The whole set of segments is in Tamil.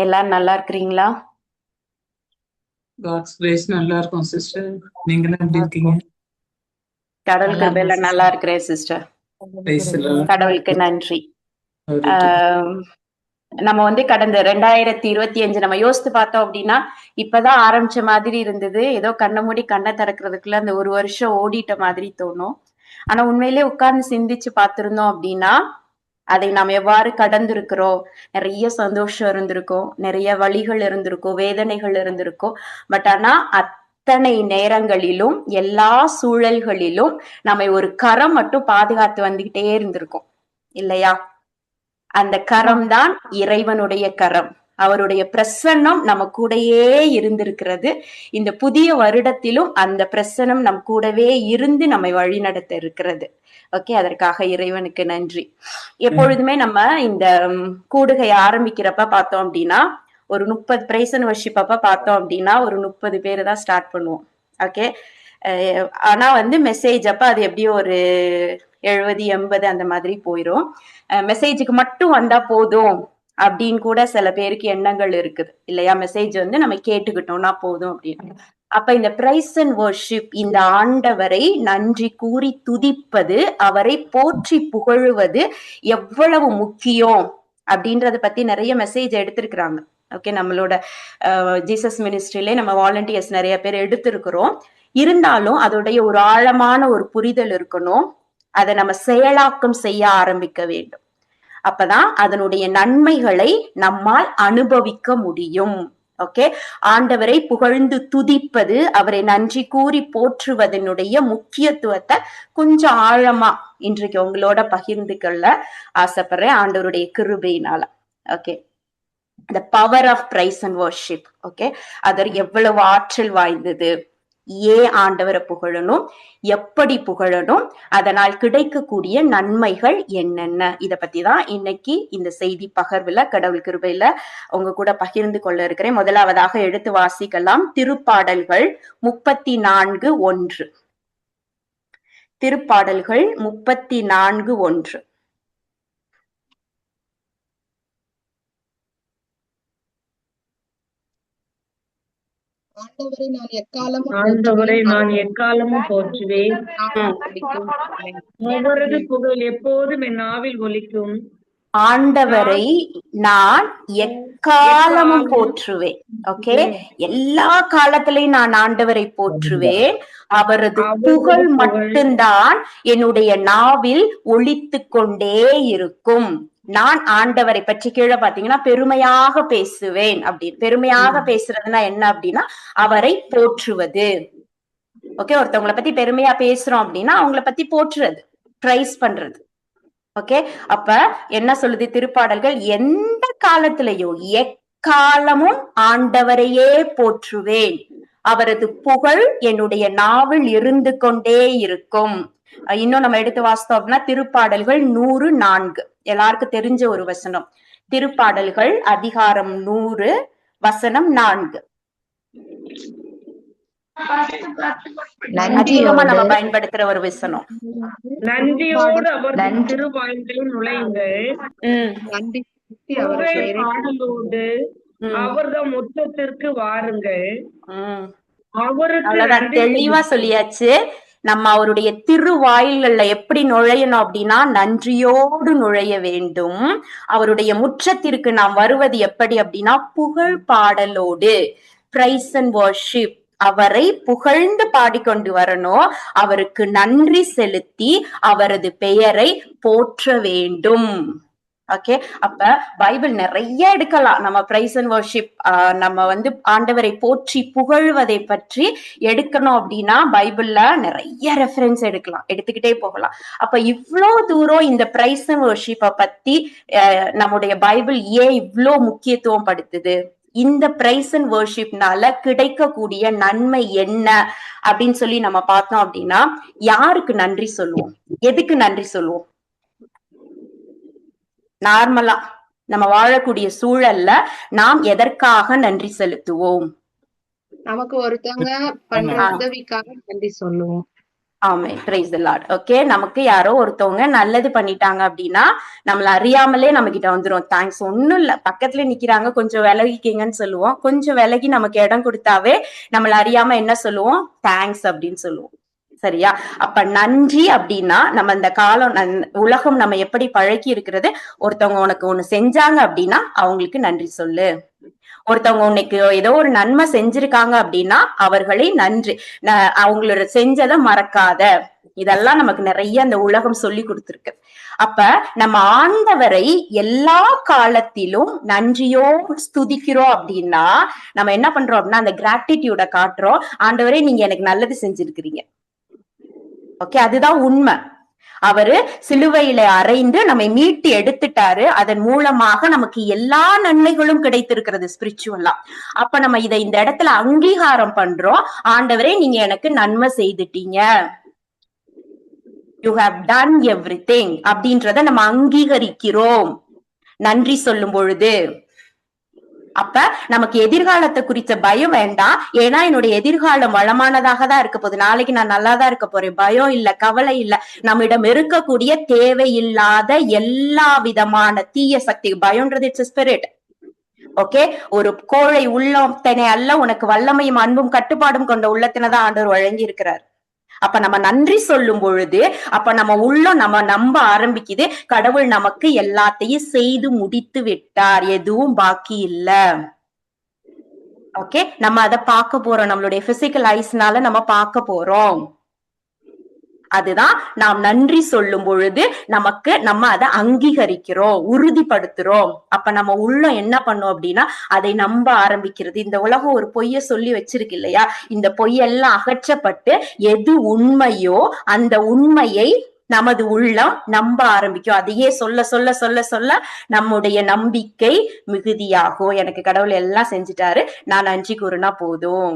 எல்லாரும் நல்லா இருக்கிறீங்களா? காட்ஸ் கிரேஸ் நல்லா இருக்கும் சிஸ்டர். நீங்களாம் எப்படி இருக்கீங்க? கடவுள் நல்லா கிருபையில இருக்கும் நல்லா சிஸ்டர். இருக்கிறேன் சிஸ்டர். Praise the Lord. கடவுளுக்கு நன்றி. Glory to God. ஆஹ் நம்ம வந்து கடந்த 2025 நம்ம யோசித்து பார்த்தோம் அப்படின்னா இப்பதான் ஆரம்பிச்ச மாதிரி இருந்தது. ஏதோ கண்ணை மூடி கண்ணை திறக்கிறதுக்குள்ள அந்த ஒரு வருஷம் ஓடிட்ட மாதிரி தோணும். ஆனா உண்மையிலே உட்கார்ந்து சிந்திச்சு பார்த்திருந்தோம் அப்படின்னா அதை நாம் எவ்வாறு கடந்திருக்கிறோம். நிறைய சந்தோஷம் இருந்திருக்கும், நிறைய வலிகள் இருந்திருக்கும், வேதனைகள் இருந்திருக்கும். பட் ஆனா அத்தனை நேரங்களிலும் எல்லா சூழல்களிலும் நம்மை ஒரு கரம் மட்டும் பாதுகாத்து வந்துகிட்டே இருந்திருக்கும் இல்லையா? அந்த கரம் தான் இறைவனுடைய கரம். அவருடைய பிரசன்னம் நம்ம கூடயே இருந்திருக்கிறது. இந்த புதிய வருடத்திலும் அந்த பிரசன்னம் நம் கூடவே இருந்து நம்மை வழிநடத்த இருக்கிறது. ஓகே, அதற்காக இறைவனுக்கு நன்றி. எப்பொழுதுமே நம்ம இந்த கூடுகை ஆரம்பிக்கிறப்ப பார்த்தோம் அப்படின்னா ஒரு 30 பிரைஸ் அண்ட் வர்ஷிப் அப்ப பார்த்தோம் அப்படின்னா ஒரு 30 பேர் தான் ஸ்டார்ட் பண்ணுவோம். ஓகே, ஆனா வந்து மெசேஜ் அப்ப அது எப்படியும் ஒரு 70-80 அந்த மாதிரி போயிரும். மெசேஜுக்கு மட்டும் வந்தா போதும் அப்படின்னு கூட சில பேருக்கு எண்ணங்கள் இருக்குது இல்லையா? மெசேஜ் வந்து நம்ம கேட்டுக்கிட்டோம்னா போதும் அப்படின்னு. அப்ப இந்த பிரைஸ் அண்ட் வர்ஷிப், இந்த ஆண்டவரை நன்றி கூறி துதிப்பது, அவரை போற்றி புகழுவது எவ்வளவு முக்கியம் அப்படின்றத பத்தி நிறைய மெசேஜ் எடுத்திருக்கிறாங்க. ஓகே, நம்மளோட ஜீசஸ் மினிஸ்ட்ரியிலே நம்ம வாலண்டியர்ஸ் நிறைய பேர் எடுத்திருக்கிறோம். இருந்தாலும் அதோடைய ஒரு ஆழமான ஒரு புரிதல் இருக்கணும். அதை நம்ம செயலாக்கம் செய்ய ஆரம்பிக்க வேண்டும். அப்பதான் அதனுடைய நன்மைகளை நம்மால் அனுபவிக்க முடியும். ஓகே, ஆண்டவரை புகழ்ந்து துதிப்பது, அவரை நன்றி கூறி போற்றுவதனுடைய முக்கியத்துவத்தை கொஞ்சம் ஆழமா இன்றைக்கு உங்களோட பகிர்ந்து கொள்ள ஆசைப்படுறேன், ஆண்டவருடைய கிருபையினால. Okay, the power of praise and worship. Okay, அது எவ்வளவு ஆற்றல் வாய்ந்தது, ஏன் ஆண்டவரை புகழணும், எப்படி புகழணும், அதனால் கிடைக்கக்கூடிய நன்மைகள் என்னென்ன, இத பத்தி தான் இன்னைக்கு இந்த செய்தி பகிர்வுல கடவுள் கிருபையில உங்க கூட பகிர்ந்து கொள்ள இருக்கிறேன். முதலாவதாக எடுத்து வாசிக்கலாம் திருப்பாடல்கள் 34:1. திருப்பாடல்கள் 34:1. ஆண்டவரை நான் எக்காலமும் போற்றுவேன். அவரது புகழ் எப்போதும் என் நாவில் ஒலிக்கும். ஆண்டவரை நான் எக்காலமும் போற்றுவேன். ஓகே, எல்லா காலத்திலையும் நான் ஆண்டவரை போற்றுவேன். அவரது புகழ் மட்டும்தான் என்னுடைய நாவில் ஒலித்து கொண்டே இருக்கும். நான் ஆண்டவரை பற்றி கீழே பாத்தீங்கன்னா பெருமையாக பேசுவேன் அப்படின்னு. பெருமையாக பேசுறதுன்னா என்ன அப்படின்னா அவரை போற்றுவது. ஓகே, ஒருத்தவங்களை பத்தி பெருமையா பேசுறோம் அப்படின்னா அவங்கள பத்தி போற்றுறது, பிரைஸ் பண்றது. ஓகே, அப்ப என்ன சொல்லுது திருப்பாடல்கள்? எந்த காலத்திலையும் எக்காலமும் ஆண்டவரையே போற்றுவேன், அவரது புகழ் என்னுடைய நாவில் இருந்து கொண்டே இருக்கும். இன்னும் நம்ம எடுத்து வாசித்தோம் அப்படின்னா திருப்பாடல்கள் 104, எல்லாருக்கும் தெரிஞ்ச ஒரு வசனம். திருப்பாடல்கள் அதிகாரம் 100 வசனம் 4. அதிகமா நம்ம பயன்படுத்துற ஒரு வசனம். நன்றியோடு அவர் திருவாயில்களில் நுழையுங்கள். பாடலோடு அவர்தம் முற்றத்திற்கு வாருங்கள். அவருக்கு தெளிவா சொல்லியாச்சு. நம்ம அவருடைய திருவாயில்கள்ல எப்படி நுழையணும் அப்படின்னா நன்றியோடு நுழைய வேண்டும். அவருடைய முற்றத்திற்கு நாம் வருவது எப்படி அப்படின்னா புகழ் பாடலோடு, பிரைஸ் அண்ட் வர்ஷிப், அவரை புகழ்ந்து பாடிக்கொண்டு வரணும். அவருக்கு நன்றி செலுத்தி அவரது பெயரை போற்ற வேண்டும். ஓகே, அப்ப பைபிள் நிறைய எடுக்கலாம். நம்ம பிரைஸ் அண்ட் வர்ஷிப், நம்ம வந்து ஆண்டவரை போற்றி புகழ்வதை பற்றி எடுக்கணும் அப்படின்னா பைபிள்ல நிறைய ரெஃபரன்ஸ் எடுக்கலாம், எடுத்துக்கிட்டே போகலாம். அப்ப இவ்வளோ தூரம் இந்த பிரைஸ் அண்ட் வர்ஷிப்பை பத்தி நம்முடைய பைபிள் ஏன் இவ்வளோ முக்கியத்துவம் படுத்துது, இந்த பிரைஸ் அண்ட் வர்ஷிப்னால கிடைக்கக்கூடிய நன்மை என்ன அப்படின்னு சொல்லி நம்ம பார்த்தோம் அப்படின்னா யாருக்கு நன்றி சொல்லுவோம், எதுக்கு நன்றி சொல்லுவோம்? நார்மலா நம்ம வாழக்கூடிய சூழல்ல நாம் எதற்காக நன்றி செலுத்துவோம்? நமக்கு ஒருத்தவங்க பண்ற உதவிக்காக நன்றி சொல்லுவோம். Amen. Praise the Lord. Okay, நமக்கு யாரோ ஒருத்தவங்க நல்லது பண்ணிட்டாங்க அப்படின்னா நம்மள அறியாமலே நம்ம கிட்ட வந்துரும் தேங்க்ஸ். ஒண்ணும் இல்ல, பக்கத்துல நிக்கிறாங்க, கொஞ்சம் விலகிக்கீங்கன்னு சொல்லுவோம். கொஞ்சம் விலகி நமக்கு இடம் கொடுத்தாவே நம்மள அறியாம என்ன சொல்லுவோம்? தேங்க்ஸ் அப்படின்னு சொல்லுவோம். சரியா? அப்ப நன்றி அப்படின்னா நம்ம இந்த காலம் உலகம் நம்ம எப்படி பழக்கி இருக்கிறது, ஒருத்தவங்க உனக்கு ஒண்ணு செஞ்சாங்க அப்படின்னா அவங்களுக்கு நன்றி சொல்லு. ஒருத்தவங்க உன்னைக்கு ஏதோ ஒரு நன்மை செஞ்சிருக்காங்க அப்படின்னா அவர்களை நன்றி, அவங்களோட செஞ்சதை மறக்காத. இதெல்லாம் நமக்கு நிறைய அந்த உலகம் சொல்லி கொடுத்திருக்கு. அப்ப நம்ம ஆண்டவரை எல்லா காலத்திலும் நன்றியோ ஸ்துதிக்கிறோம் அப்படின்னா நம்ம என்ன பண்றோம் அப்படின்னா அந்த கிராட்டிடியூட காட்டுறோம். ஆண்டவரே நீங்க எனக்கு நல்லது செஞ்சிருக்கிறீங்க. ஓகே, அதுதான் உண்மை. அவரு சிலுவையில அறைந்து நம்மை மீட்டு எடுத்துட்டாரு. அதன் மூலமாக நமக்கு எல்லா நன்மைகளும் கிடைத்திருக்கிறது ஸ்பிரிச்சுவலா. அப்ப நம்ம இதை இந்த இடத்துல அங்கீகாரம் பண்றோம். ஆண்டவரே நீங்க எனக்கு நன்மை செய்துட்டீங்க, யூ ஹேவ் டன் எவ்ரிதிங் அப்படின்றத நம்ம அங்கீகரிக்கிறோம் நன்றி சொல்லும் பொழுது. அப்ப நமக்கு எதிர்காலத்தை குறித்த பயம் வேண்டாம். ஏன்னா என்னுடைய எதிர்காலம் வளமானதாக தான் இருக்க போகுது. நாளைக்கு நான் நல்லா தான் இருக்க போறேன். பயம் இல்ல, கவலை இல்ல. நம்மிடம் இருக்கக்கூடிய தேவையில்லாத எல்லா விதமான தீய சக்தி, பயம்ன்றது இட்ஸ் ஸ்பிரிட். ஓகே, ஒரு கோழை உள்ளத்தினை அல்ல, உனக்கு வல்லமையும் அன்பும் கட்டுப்பாடும் கொண்ட உள்ளத்தினை தான் ஆண்டவர் வழங்கி இருக்கிறார். அப்ப நம்ம நன்றி சொல்லும் பொழுது அப்ப நம்ம உள்ளம் நம்ம நம்ப ஆரம்பிக்குது, கடவுள் நமக்கு எல்லாத்தையும் செய்து முடித்து விட்டார், எதுவும் பாக்கி இல்ல. ஓகே, நம்ம அதை பார்க்க போறோம். நம்மளுடைய பிசிக்கல் ஐஸ்னால நம்ம பார்க்க போறோம். அதுதான் நாம் நன்றி சொல்லும் பொழுது நமக்கு நம்ம அதை அங்கீகரிக்கிறோம், உறுதிப்படுத்துறோம். அப்ப நம்ம உள்ள என்ன பண்ணோம் அப்படின்னா அதை நம்ப ஆரம்பிக்கிறது. இந்த உலகம் ஒரு பொய்ய சொல்லி வச்சிருக்கு இல்லையா? இந்த பொய்யெல்லாம் அகற்றப்பட்டு எது உண்மையோ அந்த உண்மையை நமது உள்ளம் நம்ப ஆரம்பிக்கும். அதையே சொல்ல சொல்ல சொல்ல சொல்ல நம்முடைய நம்பிக்கை மிகுதியாகும். எனக்கு கடவுள் எல்லாம் செஞ்சுட்டாரு, நான் நன்றி கூறுனா போதும்.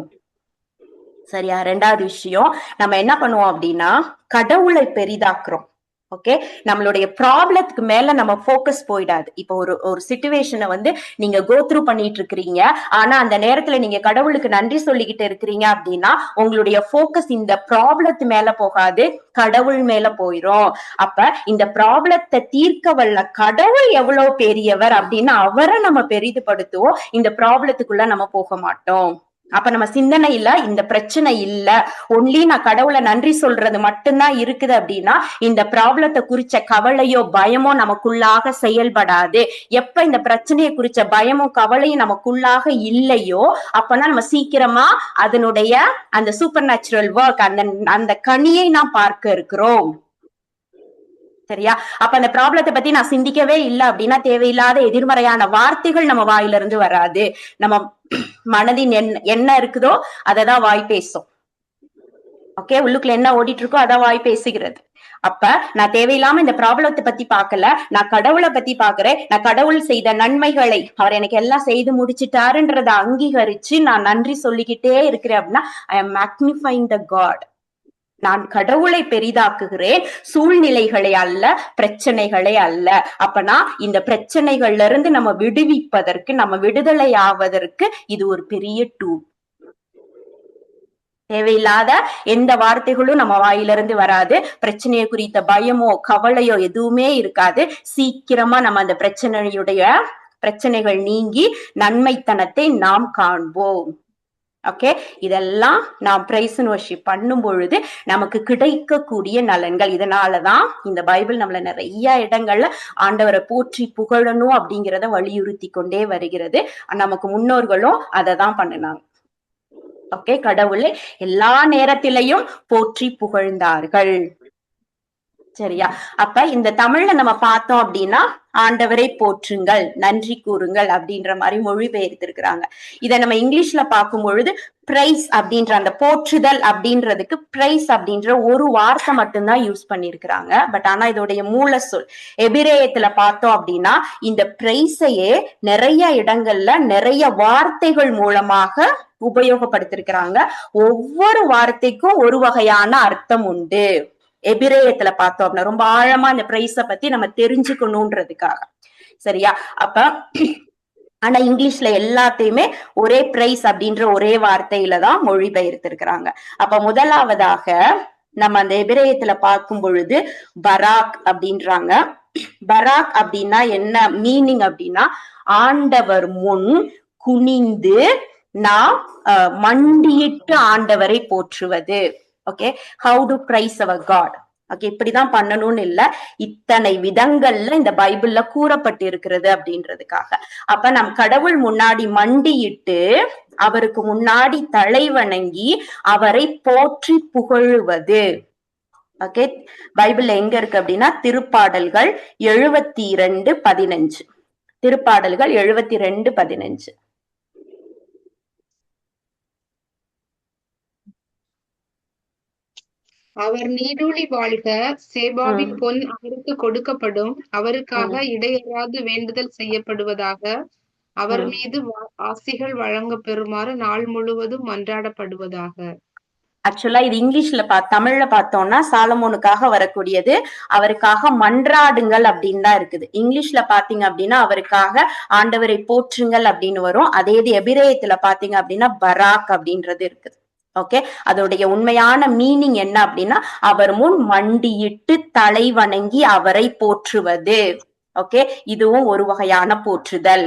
சரியா? ரெண்டாவது விஷயம், நம்ம என்ன பண்ணுவோம் அப்படின்னா கடவுளை பெரிதாக்குறோம். ஓகே, நம்மளுடைய ப்ராப்ளத்துக்கு மேல நம்ம போக்கஸ் போயிடாது. இப்போ ஒரு சிச்சுவேஷனை நீங்க கோ த்ரூ பண்ணிட்டு இருக்கிறீங்க, ஆனா அந்த நேரத்துல நீங்க கடவுளுக்கு நன்றி சொல்லிக்கிட்டு இருக்கிறீங்க அப்படின்னா உங்களுடைய போக்கஸ் இந்த ப்ராப்ளத்து மேல போகாது, கடவுள் மேல போயிரும். அப்ப இந்த ப்ராப்ளத்தை தீர்க்க வல்ல கடவுள் எவ்வளவு பெரியவர் அப்படின்னு அவரை நம்ம பெரிதுபடுத்துவோம். இந்த ப்ராப்ளத்துக்குள்ள நம்ம போக மாட்டோம். அப்ப நம்ம சிந்தனை இல்ல, இந்த பிரச்சனை இல்ல, ஒன்லி நான் கடவுளை நன்றி சொல்றது மட்டும்தான் இருக்குது அப்படின்னா இந்த ப்ராப்ளத்தை குறிச்ச கவலையோ பயமோ நமக்குள்ளாக செயல்படாது. எப்ப இந்த பிரச்சனையை குறிச்ச பயமோ கவலையும் நமக்குள்ளாக இல்லையோ அப்பதான் நம்ம சீக்கிரமா அதனுடைய அந்த சூப்பர் நேச்சுரல் ஒர்க், அந்த கனியை நாம் பார்க்க இருக்கிறோம். சரியா? அப்ப அந்த ப்ராப்ளத்தை பத்தி நான் சிந்திக்கவே இல்லை அப்படின்னா தேவையில்லாத எதிர்மறையான வார்த்தைகள் நம்ம வாயில இருந்து வராது. நம்ம மனதின் என்ன இருக்குதோ அததான் வாய் பேசும். ஓகே, உள்ளுக்குள்ள என்ன ஓடிட்டு இருக்கோ அதான் வாய் பேசுகிறது. அப்ப நான் தேவையில்லாம இந்த ப்ராப்ளத்தை பத்தி பாக்கல, நான் கடவுளை பத்தி பாக்குறேன். நான் கடவுள் செய்த நன்மைகளை, அவர் எனக்கு எல்லாம் செய்து முடிச்சிட்டாருன்றத அங்கீகரிச்சு நான் நன்றி சொல்லிக்கிட்டே இருக்கிறேன் அப்படின்னா I am magnifying the God. நான் கடவுளை பெரிதாக்குகிறேன், சூழ்நிலைகளை அல்ல, பிரச்சனைகளை அல்ல. அப்பனா இந்த பிரச்சனைகள்ல இருந்து நம்ம விடுவிப்பதற்கு, நம்ம விடுதலை ஆவதற்கு இது ஒரு பெரிய டூல். தேவையில்லாத எந்த வார்த்தைகளும் நம்ம வாயிலிருந்து வராது. பிரச்சனையை குறித்த பயமோ கவலையோ எதுவுமே இருக்காது. சீக்கிரமா நம்ம அந்த பிரச்சனைகள் நீங்கி நன்மைத்தனத்தை நாம் காண்போம். ஓகே, இதெல்லாம் நாம் பிரைஸ் அண்ட் வர்ஷிப் பண்ணும் பொழுது நமக்கு கிடைக்கக்கூடிய நலன்கள். இதனாலதான் இந்த பைபிள் நம்மள நிறைய இடங்கள்ல ஆண்டவரை போற்றி புகழணும் அப்படிங்கிறத வலியுறுத்தி கொண்டே வருகிறது. நமக்கு முன்னோர்களும் அதை தான் பண்ணினாங்க. ஓகே, கடவுளை எல்லா நேரத்திலையும் போற்றி புகழ்ந்தார்கள். சரியா? அப்ப இந்த தமிழ்ல நம்ம பார்த்தோம் அப்படின்னா ஆண்டவரை போற்றுங்கள், நன்றி கூறுங்கள் அப்படின்ற மாதிரி மொழிபெயர்த்திருக்கிறாங்க. இதை நம்ம இங்கிலீஷ்ல பார்க்கும் பொழுது பிரைஸ் அப்படின்ற அந்த போற்றுதல் அப்படின்றதுக்கு பிரைஸ் அப்படின்ற ஒரு வார்த்தை மட்டும்தான் யூஸ் பண்ணிருக்கிறாங்க. பட் ஆனா இதோடைய மூல சொல் எபிரேயத்துல பார்த்தோம் அப்படின்னா இந்த பிரைஸையே நிறைய இடங்கள்ல நிறைய வார்த்தைகள் மூலமாக உபயோகப்படுத்திருக்கிறாங்க. ஒவ்வொரு வார்த்தைக்கும் ஒரு வகையான அர்த்தம் உண்டு. எபிரேயத்துல பார்த்தோம் அப்படின்னா ரொம்ப ஆழமா இந்த பிரைஸ பத்தி நம்ம தெரிஞ்சுக்கணும்ன்றதுக்காக. சரியா? அப்ப ஆனா இங்கிலீஷ்ல எல்லாத்தையுமே ஒரே பிரைஸ் அப்படின்ற ஒரே வார்த்தையில தான் மொழிபெயர்த்திருக்கிறாங்க. அப்ப முதலாவதாக நம்ம அந்த எபிரேயத்துல பார்க்கும் பொழுது பராக் அப்படின்றாங்க. பராக் அப்படின்னா என்ன மீனிங் அப்படின்னா, ஆண்டவர் முன் குனிந்து நாம் மண்டியிட்டு ஆண்டவரை போற்றுவது. Okay, how to praise our God. Okay, இப்படிதான் பண்ணணும்னு இல்ல, இத்தனை விதங்கள்ல இந்த பைபிள்ல கூறப்பட்டு இருக்கிறது அப்படின்றதுக்காக. அப்ப நம் கடவுள் முன்னாடி மண்டியிட்டு அவருக்கு முன்னாடி தலை வணங்கி அவரை போற்றி புகழுவது. ஓகே, பைபிள்ல எங்க இருக்கு அப்படின்னா திருப்பாடல்கள் 72:15. திருப்பாடல்கள் 72:15. அவர் நீடூழி வாழ்க, சேபாவின் பொன் அவருக்கு கொடுக்கப்படும், அவருக்காக இடையறாது வேண்டுதல் செய்யப்படுவதாக, அவர் மீது ஆசிகள் வழங்க பெறுமாறு நாள் முழுவதும் மன்றாடப்படுவதாக. ஆக்சுவலா இது இங்கிலீஷ்ல தமிழ்ல பார்த்தோம்னா சாலமோனுக்காக வரக்கூடியது, அவருக்காக மன்றாடுங்கள் அப்படின்னு தான் இருக்குது. இங்கிலீஷ்ல பாத்தீங்க அப்படின்னா அவருக்காக ஆண்டவரை போற்றுங்கள் அப்படின்னு வரும். அதே இது எபிரேயத்துல பாத்தீங்க அப்படின்னா பராக் அப்படின்றது இருக்குது. ஓகே, அதோடைய உண்மையான மீனிங் என்ன அப்படின்னா அவர் முன் மண்டியிட்டு தலை வணங்கி அவரை போற்றுவது. ஓகே, இதுவும் ஒரு வகையான போற்றுதல்.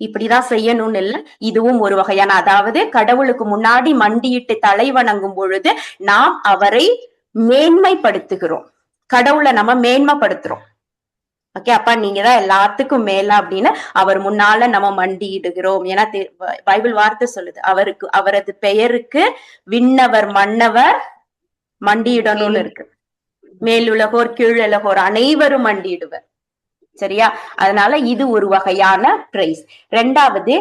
இப்படிதான் செய்யணும்னு இல்ல, இதுவும் ஒரு வகையான, அதாவது கடவுளுக்கு முன்னாடி மண்டியிட்டு தலை வணங்கும் பொழுது நாம் அவரை மேன்மைப்படுத்துகிறோம், கடவுளை நம்ம மேன்மைப்படுத்துறோம். ஓகே, அப்பா நீங்க தான் எல்லாத்துக்கும் மேல அப்படின்னு அவர் முன்னால நம்ம மண்டியிடுகிறோம். ஏன்னா பைபிள் வார்த்தை சொல்லுது, அவரது பெயருக்கு விண்ணவர் மன்னவர் மண்டியிடணும்னு இருக்கு. மேலுலகோர் கீழுலகோர் அனைவரும் மண்டியிடுவர். சரியா, அதனால இது ஒரு வகையான பிரைஸ். ரெண்டாவது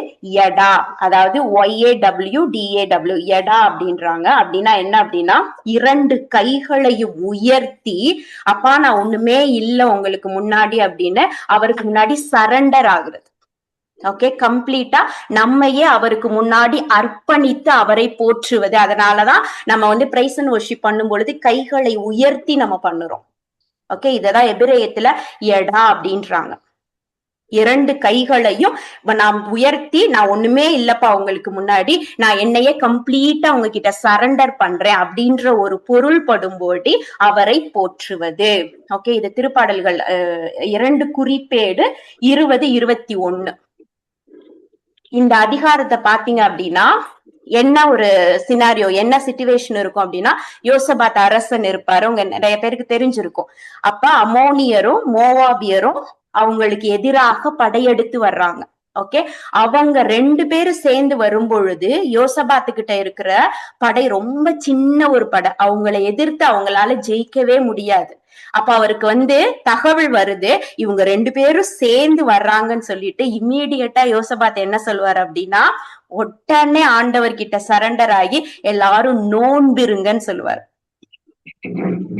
எடா, அதாவது YAWDAW, எடா அப்படின்றாங்க. அப்படின்னா என்ன அப்படின்னா இரண்டு கைகளையும் உயர்த்தி, அப்பா நான் ஒண்ணுமே இல்லை உங்களுக்கு முன்னாடி அப்படின்னு அவருக்கு முன்னாடி சரண்டர் ஆகுறது. ஓகே, கம்ப்ளீட்டா நம்மையே அவருக்கு முன்னாடி அர்ப்பணித்து அவரை போற்றுவது. அதனாலதான் நம்ம பிரைஸ் அண்ட் வொர்ஷிப் பண்ணும் பொழுது கைகளை உயர்த்தி நம்ம பண்ணுறோம். ஓகே, இததான் எபிரேயத்துல எடா அப்படின்றாங்க. இரண்டு கைகளையும் நாம் உயர்த்தி, நான் ஒண்ணுமே இல்லப்பா உங்களுக்கு முன்னாடி, நான் என்னையே கம்ப்ளீட்டா உங்ககிட்ட சரண்டர் பண்றேன் அப்படின்ற ஒரு பொருள் படும்போது அவரை போற்றுவது. ஓகே, இது திருப்பாடல்கள் 2 குறிப்பேடு 20-21. இந்த அதிகாரத்தை பாத்தீங்க அப்படின்னா என்ன ஒரு சினாரியோ, என்ன சிச்சுவேஷன் இருக்கும் அப்படின்னா, யோசபாத் அரசன் இருப்பாரு, உங்க நிறைய பேருக்கு தெரிஞ்சிருக்கும். அப்ப அமோனியரும் மோவாபியரும் அவங்களுக்கு எதிராக படையெடுத்து வர்றாங்க. ஓகே, அவங்க 2 பேரும் சேர்ந்து வரும் பொழுது யோசபாத்து கிட்ட இருக்கிற படை ரொம்ப சின்ன ஒரு படை, அவங்களை எதிர்த்து அவங்களால ஜெயிக்கவே முடியாது. அப்ப அவருக்கு தகவல் வருது, இவங்க 2 பேரும் சேர்ந்து வர்றாங்கன்னு சொல்லிட்டு இம்மீடியட்டா யோசபாத் என்ன சொல்லுவாரு அப்படின்னா, உடனே ஆண்டவர் கிட்ட சரண்டர் ஆகி எல்லாரும் நோன்பிருங்கன்னு சொல்லுவார்.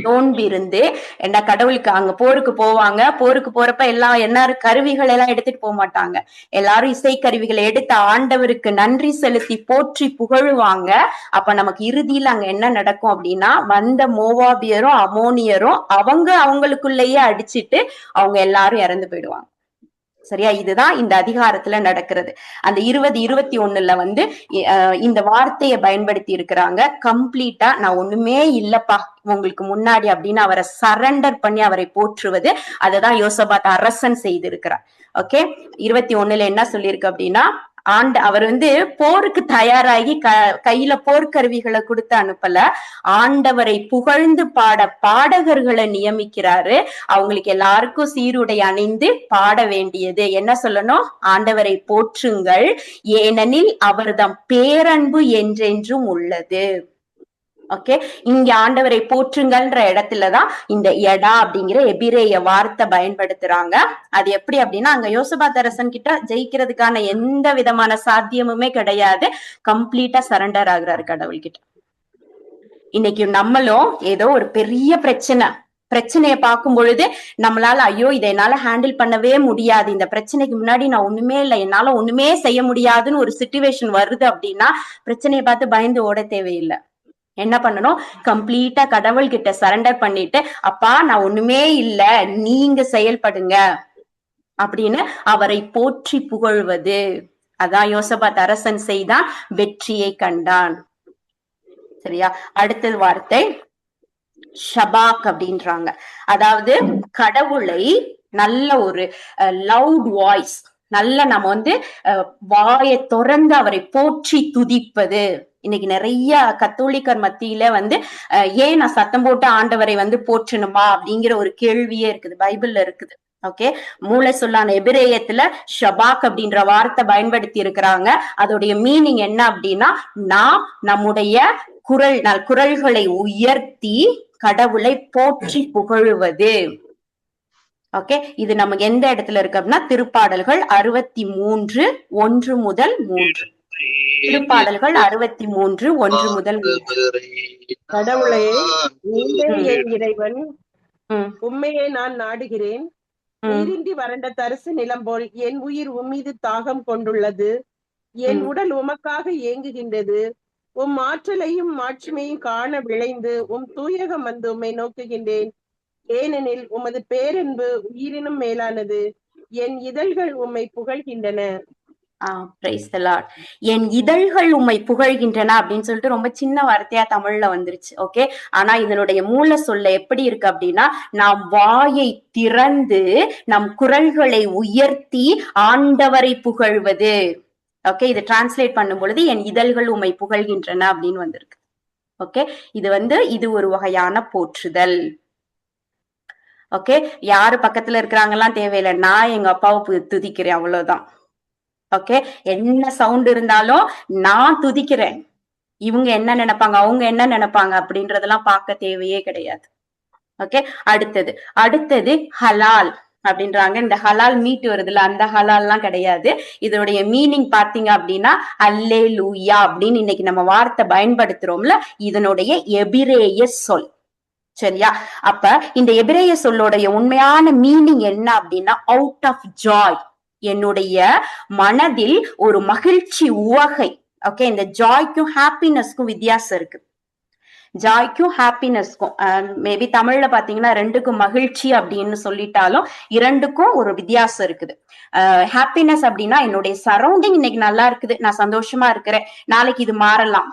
நோன்பிருந்து என்ன கடவுளுக்கு அங்க போருக்கு போவாங்க. போருக்கு போறப்ப எல்லாம் என்ன கருவிகள் எல்லாம் எடுத்துட்டு போக மாட்டாங்க, எல்லாரும் இசை கருவிகளை எடுத்து ஆண்டவருக்கு நன்றி செலுத்தி போற்றி புகழுவாங்க. அப்ப நமக்கு இறுதியில் அங்க என்ன நடக்கும் அப்படின்னா, வந்த மோவாபியரும் அமோனியரும் அவங்களுக்குள்ளேயே அடிச்சிட்டு அவங்க எல்லாரும் இறந்து போயிடுவாங்க. சரியா, இதுதான் இந்த அதிகாரத்துல நடக்கிறது. அந்த 20-21 இந்த வார்த்தையை பயன்படுத்தி இருக்கிறாங்க. கம்ப்ளீட்டா நான் ஒண்ணுமே இல்லப்பா உங்களுக்கு முன்னாடி அப்படின்னு அவரை சரண்டர் பண்ணி அவரை போற்றுவது. அததான் யோசபாத் அரசன் செய்திருக்கிறார். ஓகே, 21 என்ன சொல்லியிருக்கு அப்படின்னா, அவர் போருக்கு தயாராகி கையில போர்க்கருவிகளை கொடுத்து அனுப்பல, ஆண்டவரை புகழ்ந்து பாட பாடகர்களை நியமிக்கிறாரு. அவங்களுக்கு எல்லாருக்கும் சீருடை அணிந்து பாட வேண்டியது என்ன சொல்லணும், ஆண்டவரை போற்றுங்கள், ஏனெனில் அவர்தம் பேரன்பு என்றென்றும் உள்ளது. ஓகே, இங்க ஆண்டவரை போற்றுங்கள்ன்ற இடத்துலதான் இந்த எடா அப்படிங்கிற எபிரேய வார்த்தை பயன்படுத்துறாங்க. அது எப்படி அப்படின்னா, அங்க யோசபாத் அரசன் கிட்ட ஜெயிக்கிறதுக்கான எந்த விதமான சாத்தியமுமே கிடையாது, கம்ப்ளீட்டா சரண்டர் ஆகுறாரு கடவுள்கிட்ட. இன்னைக்கு நம்மளும் ஏதோ ஒரு பெரிய பிரச்சனையை பார்க்கும் பொழுது நம்மளால ஐயோ இதை என்னால ஹேண்டில் பண்ணவே முடியாது, இந்த பிரச்சனைக்கு முன்னாடி நான் ஒண்ணுமே இல்லை, என்னால ஒண்ணுமே செய்ய முடியாதுன்னு ஒரு சிச்சுவேஷன் வருது அப்படின்னா பிரச்சனையை பார்த்து பயந்து ஓட தேவையில்லை. என்ன பண்ணணும், கம்ப்ளீட்டா கடவுள் கிட்ட சரண்டர் பண்ணிட்டு, அப்பா நான் ஒண்ணுமே இல்ல நீங்க செயல்படுங்க அப்படின்னு அவரை போற்றி புகழ்வது. அதான் யோசபாத் அரசன் செய்தான், வெற்றியை கண்டான். சரியா? அடுத்தது வார்த்தை ஷபாக் அப்படின்றாங்க. அதாவது கடவுளை நல்ல ஒரு லவுட் வாய்ஸ், நல்ல நம்ம வாயை திறந்து அவரை போற்றி துதிப்பது. இன்னைக்கு நிறைய கத்தோலிக்கர் மத்தியில ஏன் நான் சத்தம் போட்டு ஆண்டவரை போற்றணுமா அப்படிங்கிற ஒரு கேள்வியே இருக்குது, பைபிள்ல இருக்குது. ஓகே, மூல சொல்லான எபிரேயத்துல ஷபாக் அப்படின்ற வார்த்தை பயன்படுத்தி இருக்கிறாங்க. அதோடைய மீனிங் என்ன அப்படின்னா, நாம் நம்முடைய குரல்களை உயர்த்தி கடவுளை போற்றி புகழுவது. ஓகே, இது நமக்கு எந்த இடத்துல இருக்கு அப்படின்னா திருப்பாடல்கள் 63:1 முதல் 3. திருப்பாடல்கள் 63:1 முதல் 3. கடவுளே, நீரே என் இறைவன், உம்மையே நான் நாடுகிறேன். நீரின்றி வறண்ட தரிசு நிலம் போல் என் உயிர் உம்மீது தாகம் கொண்டுள்ளது. என் உடல் உமக்காக ஏங்குகின்றது. உம் ஆற்றலையும் மாட்சிமையும் காண விளைந்து உம் தூயகம் வந்து உம்மை நோக்குகின்றேன். ஏனெனில் உமது பேரன்பு உயிரினும் மேலானது. என் இதழ்கள் உம்மை புகழ்கின்றன. என் இதழ்கள் உம்மை புகழ்கின்றன அப்படின்னு சொல்லிட்டு ரொம்ப சின்ன வார்த்தையா தமிழ்ல வந்துருச்சு. ஓகே, ஆனா இதனுடைய மூல சொல்ல எப்படி இருக்கு அப்படின்னா, நாம் வாயை திறந்து நம் குரல்களை உயர்த்தி ஆண்டவரை புகழ்வது. ஓகே, இது டிரான்ஸ்லேட் பண்ணும் பொழுது என் இதழ்கள் உம்மை புகழ்கின்றன அப்படின்னு வந்திருக்கு. ஓகே, இது ஒரு வகையான போற்றுதல். ஓகே, யாரு பக்கத்துல இருக்கிறாங்கலாம் தேவையில்லை, நான் எங்க அப்பாவை துதிக்கிறேன், அவ்வளவுதான். ஓகே, என்ன சவுண்ட் இருந்தாலும் நான் துதிக்கிறேன். இவங்க என்ன நினைப்பாங்க, அவங்க என்ன நினைப்பாங்க அப்படின்றதெல்லாம் பார்க்க தேவையே கிடையாது. ஓகே, அடுத்தது ஹலால் அப்படின்றாங்க. இந்த ஹலால் மீட் வருதுல, அந்த ஹலால் எல்லாம் கிடையாது. இதனுடைய மீனிங் பாத்தீங்க அப்படின்னா அல்லேலூயா அப்படின்னு இன்னைக்கு நம்ம வார்த்தை பயன்படுத்துறோம்ல, இதனுடைய எபிரேய சொல். சரியா? அப்ப இந்த எபிரேய சொல்லோடைய உண்மையான மீனிங் என்ன அப்படின்னா அவுட் ஆஃப் ஜாய், என்னுடைய மனதில் ஒரு மகிழ்ச்சி உவகை. ஓகே, இந்த ஜாய்க்கும் ஹாப்பினஸ்க்கும் வித்தியாசம் இருக்கு. ஜாய்க்கும் ஹாப்பினஸ்க்கும் மேபி தமிழ்ல பாத்தீங்கன்னா ரெண்டுக்கும் மகிழ்ச்சி அப்படின்னு சொல்லிட்டாலும் இரண்டுக்கும் ஒரு வித்தியாசம் இருக்குது. ஹாப்பினஸ் அப்படின்னா என்னுடைய சரௌண்டிங் இன்னைக்கு நல்லா இருக்குது, நான் சந்தோஷமா இருக்கிறேன், நாளைக்கு இது மாறலாம்.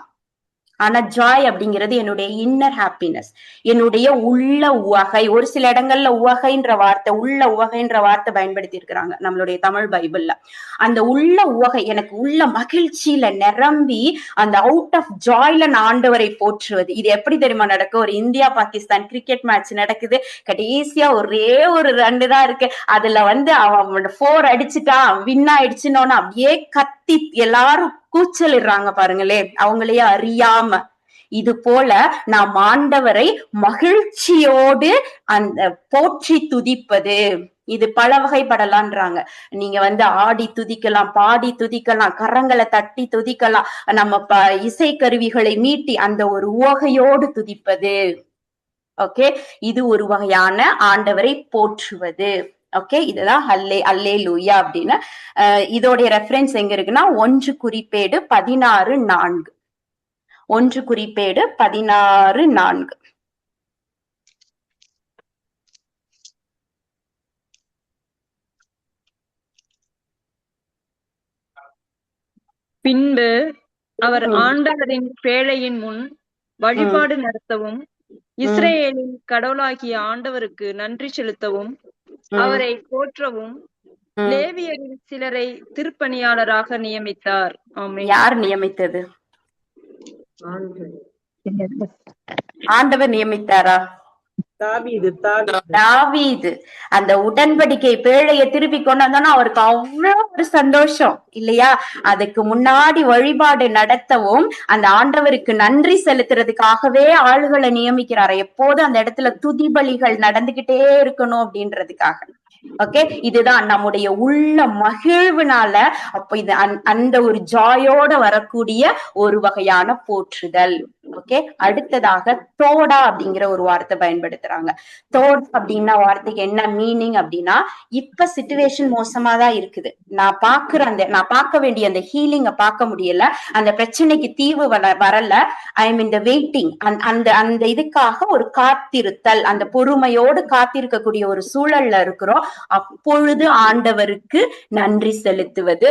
ஆனா ஜாய் அப்படிங்கிறது என்னுடைய இன்னர் ஹாப்பினஸ், என்னுடைய உள்ள உவகை. ஒரு சில இடங்கள்ல உவகைன்ற வார்த்தை, உள்ள உவகைன்ற வார்த்தை பயன்படுத்தி இருக்கிறாங்க நம்மளுடைய தமிழ் பைபிள்ல. அந்த உள்ள உவகை, எனக்கு உள்ள மகிழ்ச்சியில நிரம்பி அந்த அவுட் ஆஃப் ஜாய்ல நான் ஆண்டவரை போற்றுவது. இது எப்படி தெரியுமா நடக்கும்? ஒரு இந்தியா பாகிஸ்தான் கிரிக்கெட் மேட்ச் நடக்குது, கடைசியா ஒரே ஒரு 2 தான் இருக்கு, அதுல அவன் 4 அடிச்சுட்டான், வின் ஆயிடுச்சுன்னு அப்படியே கத்தி எல்லாரும் கூச்சலிடுறாங்க பாருங்களே, அவங்களையே அறியாம. இது போல நாம் ஆண்டவரை மகிழ்ச்சியோடு அந்த போற்றி துதிப்பது. இது பல வகைப்படலான்றாங்க. நீங்க ஆடி துதிக்கலாம், பாடி துதிக்கலாம், கரங்களை தட்டி துதிக்கலாம், நம்ம இசை கருவிகளை மீட்டி அந்த ஒரு உவகையோடு துதிப்பது. ஓகே, இது ஒரு வகையான ஆண்டவரை போற்றுவது. ஓகே, இதுதான் அல்லேலூயா அப்படின்னு. இதோடைய ரெஃபரன்ஸ் எங்க இருக்குன்னா 1 குறிப்பேடு 16:4. 1 குறிப்பேடு 16:4. பின்பு அவர் ஆண்டவரின் பேழையின் முன் வழிபாடு நடத்தவும், இஸ்ரேலின் கடவுளாகிய ஆண்டவருக்கு நன்றி செலுத்தவும், அவரை போற்றவும் லேவியரில் சிலரை திருப்பணியாளராக நியமித்தார். யார் நியமித்தது? ஆண்டவர் நியமித்தாரா? தாவீது. அந்த உடன்படிக்கை பேழையை திருப்பி கொண்டு வந்தோம்னா அவருக்கு அவ்வளவு ஒரு சந்தோஷம் இல்லையா? அதுக்கு முன்னாடி வழிபாடு நடத்தவும் அந்த ஆண்டவருக்கு நன்றி செலுத்துறதுக்காகவே ஆளுகளை நியமிக்கிறாரு. எப்போதும் அந்த இடத்துல துதிபலிகள் நடந்துகிட்டே இருக்கணும் அப்படின்றதுக்காக. ஓகே, இதுதான் நம்முடைய உள்ள மகிழ்வுனால அப்ப இது அந்த ஒரு ஜாயோட வரக்கூடிய ஒரு வகையான போற்றுதல். ஓகே, அடுத்ததாக தோடா அப்படிங்கிற ஒரு வார்த்தை பயன்படுத்துறாங்க. தோட் அப்படின்னா வார்த்தைக்கு என்ன மீனிங் அப்படின்னா, இப்ப சிச்சுவேஷன் மோசமாதான் இருக்குது, நான் பார்க்க வேண்டிய அந்த ஹீலிங்க பார்க்க முடியல, அந்த பிரச்சனைக்கு தீர்வு வரல, I am in the waiting, அந்த இதுக்காக ஒரு காத்திருத்தல், அந்த பொறுமையோடு காத்திருக்கக்கூடிய ஒரு சூழல்ல இருக்கிறோம். அப்பொழுது ஆண்டவருக்கு நன்றி செலுத்துவது,